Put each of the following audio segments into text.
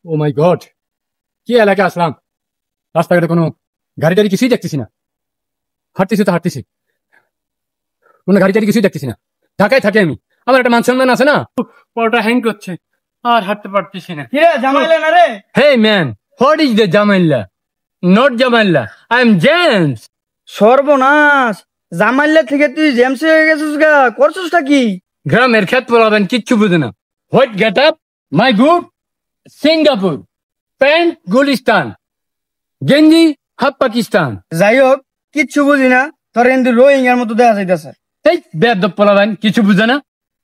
ও মাই god, কি এলাকা আসলাম! রাস্তাঘাটে কোনো গাড়ি টাড়ি কিছুই দেখতেছি না। হাঁটতেছি তো হাঁটতেছি, কোনো গাড়ি টাড়ি কিছুই দেখতেছি না। ঢাকায় থাকি আমি, আমার একটা মান সম্মান আছে না। পরোটা হ্যাং করছে, আর হাঁটতে পারতেছি না। কিরে জামাইলা না রে? Hey man, what is the জামাইল্লা? নট জামাইল্লা, আই এম জেমস। সর্বনাশ, জামাইলা থেকে তুই জেমস হয়ে গেছিস গা। করছিসটা কি? গ্রামের খেত পোলাবেন কিচ্ছু বুঝে না। What get up, my good Singapore, pant Gulistan, গেঞ্জি হাফ পাকিস্তান। যাই হোক, কিচ্ছু বুঝি না, তোর কিন্তু রোহিঙ্গার মতো দেখা যাইতেছে। এই বেয়াদব পোলাবেন কিছু বুঝে না।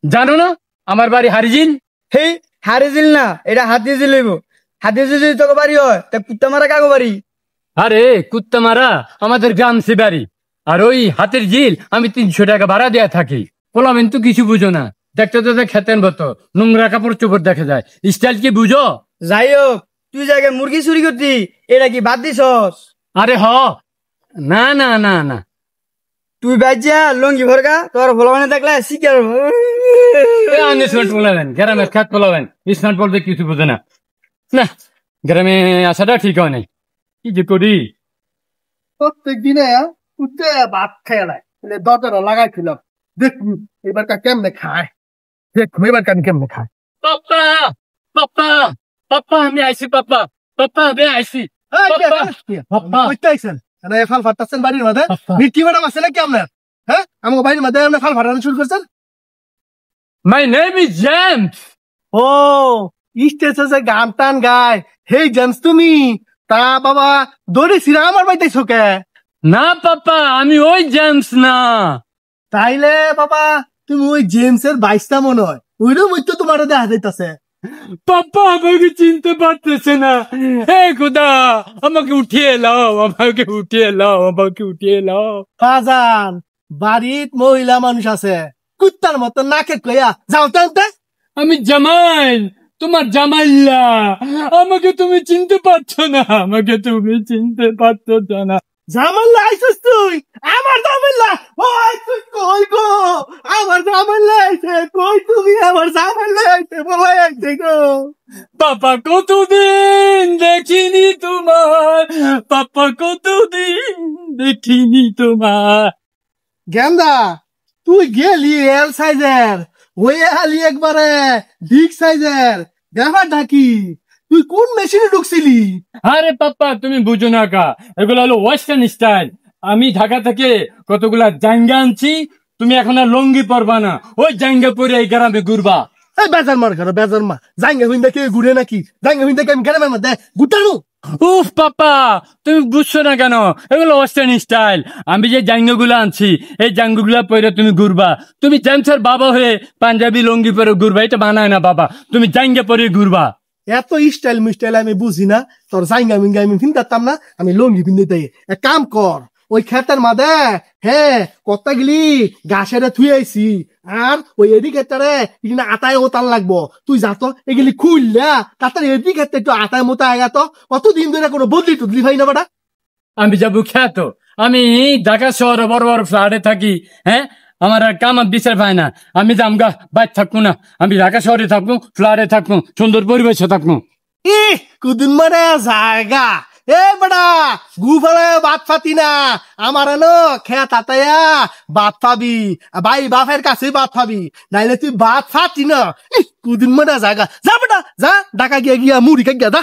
জানো না আমার বাড়ি হারিজিল? হেই, হারিজিল না, এটা হাতিঝিল হইব। হাতিঝিল যদি তোকে বাড়ি হয় তা কুত্তা মারা কাগো বাড়ি? আরে কুত্তা মারা আমাদের গ্রাম সে বাড়ি, আর ওই হাতের ঝিল আমি 300 টাকা ভাড়া দেয়া থাকি। পোলাবেন তো কিছু বুঝো না, দেখতে তো খেতেন মতো নোংরা কাপড় চোপড় দেখা যায়। স্টাইল কি বুঝো? যাই হোক, তুই জায়গায় মুরগি চুরি করতি, এটা কি বাদ দিছস? আরে হ, না না না না। তুই বাজ্যা লঙ্গি ভরগা, তোর ভোলা দেখলে শিকার স্মার্ট পোলাবেন, গ্রামের খেত পোলাবেন স্মার্ট বলতে কিছু বুঝে না। না, গ্রামে আসাটা ঠিক হয় নাই। কি যে করি! প্রত্যেক দিনে উঠে ভাত খেয়ে নেয়, দরজাটা লাগাইছিল। দেখুন এবার কেমনে খায়, দেখুন এবার কেমনে খায়। পাপ্পা, পাপ্পা, পাপ্পা আমি আইছি, পাপ্পা, পাপ্পা আমি আইছি। ফাল ফাটাচ্ছেন বাড়ির মধ্যে, কি ম্যাডাম আছে নাকি আপনার? হ্যাঁ, আমাকে বাড়ির মধ্যে আপনি ফাল ফাটানো শুরু করছেন। My name is James. ও, স্টেজে গান টান গায়, হেই জেমস তুমি? তা বাবা দড়ি ছিঁড়া আমার বাড়িতেছো কে? না পাপ্পা, আমি ওই জেমস না। তাইলে বাবা তুমি ওই জেমসের বাইশটা মনে হয়, ওইরকম তো তোমার দেখা যাইতাছে। পাপ্পা আমাকে চিনতে পারতেছে না। হে খুদা, আমাকে উঠিয়ে লাও, আমাকে উঠিয়ে লাও, আমাকে উঠিয়ে লাও। বাজান, বাড়িত মহিলা মানুষ আছে, কুত্তার মতো নাকে কইয়া যাও টানতে। আমি জামাইল, তোমার জামাইল্লা। আমাকে তুমি চিনতে পারছো না, আমাকে তুমি চিনতে পারছো না। জামাল্লা আইসিস তুই? আমার জামাল্লা? ওই তুই কই গো? আমার জামাল্লা আইছে কই? তুমি আমার জামাল্লা আইছে বলাই আইছে গো। পাপা কতদিন দেখিনি তোমার, পাপা কতদিন দেখিনি তোমার। গেন্দা, তুই গেলি এল সাইজের, ওই আলি একবারে বিগ সাইজের। ব্যাপারটা কি? তুই কোন মেশিনে ঢুকছিলি? আরে পাপ্পা তুমি বুঝো না কা, এগুলো হলো ওয়েস্টার্ন স্টাইল। আমি ঢাকা থেকে কতগুলা জাঙ্গা আনছি, তুমি এখন আর লঙ্গি পরবা না, ওই জাঙ্গা পরে এই গ্রামে ঘুরবা। এই বেজার মার ঘর, বেজার মা জাঙ্গা হুইন্দা কে ঘুরে নাকি? জাঙ্গা হুইন্দা কে আমি গ্রামের মধ্যে গুটানো? উফ পাপ্পা, তুমি বুঝছো না কেন? এগুলো ওয়েস্টার্ন স্টাইল। আমি যে জাঙ্গগুলো আনছি, এই জাঙ্গগুলা পরে তুমি ঘুরবা। তুমি জেমসের বাবা হয়ে পাঞ্জাবি লঙ্গি পরে ঘুরবা, এটা বানায় না বাবা। তুমি জাঙ্গা পরে ঘুরবা। এত স্টাইল মিস্টাইল আমি বুঝি না, তোর জাঙ্গা মিঙ্গা আমি ফিনতাম না, আমি লঙ্গি পিনতে দেই। এক কাম কর, ওই ক্ষেতের মাঝে হ্যাঁ কত্তা গেলি গাছের থুই আইছি, আর ওই এদিকে আটায় ওতাল লাগবো। তুই যা তো এগুলি খুললা তাড়াতাড়ি এদিকে একটু আটায় মোতা আয়া তো। কতদিন ধরে কোনো বদলি টুদলি ভাই না বেটা। আমি যাবো খ্যাত, আমি ঢাকা শহরে বড় বড় ফ্ল্যাটে থাকি। হ্যাঁ, আমার আর কামাত বিচার পায় না। আমি জামগা বাইর থাকবো না, আমি ঢাকা শহরে থাকবো, ফ্ল্যাটে থাকবো, সুন্দর পরিবেশে থাকবো। কুদিন মানে জায়গা এ বেটা গু ফেলে বাদ ফাতি না। আমার এনো খেত আতায়া বাদ পাবি, ভাই বাপের কাছে বাদ পাবি, নাইলে তুই বাদ ফাতি না। কুদিন মানে জায়গা, যা বেটা যা, ঢাকা গিয়া গিয়া মুড়ি কে গিয়া যা।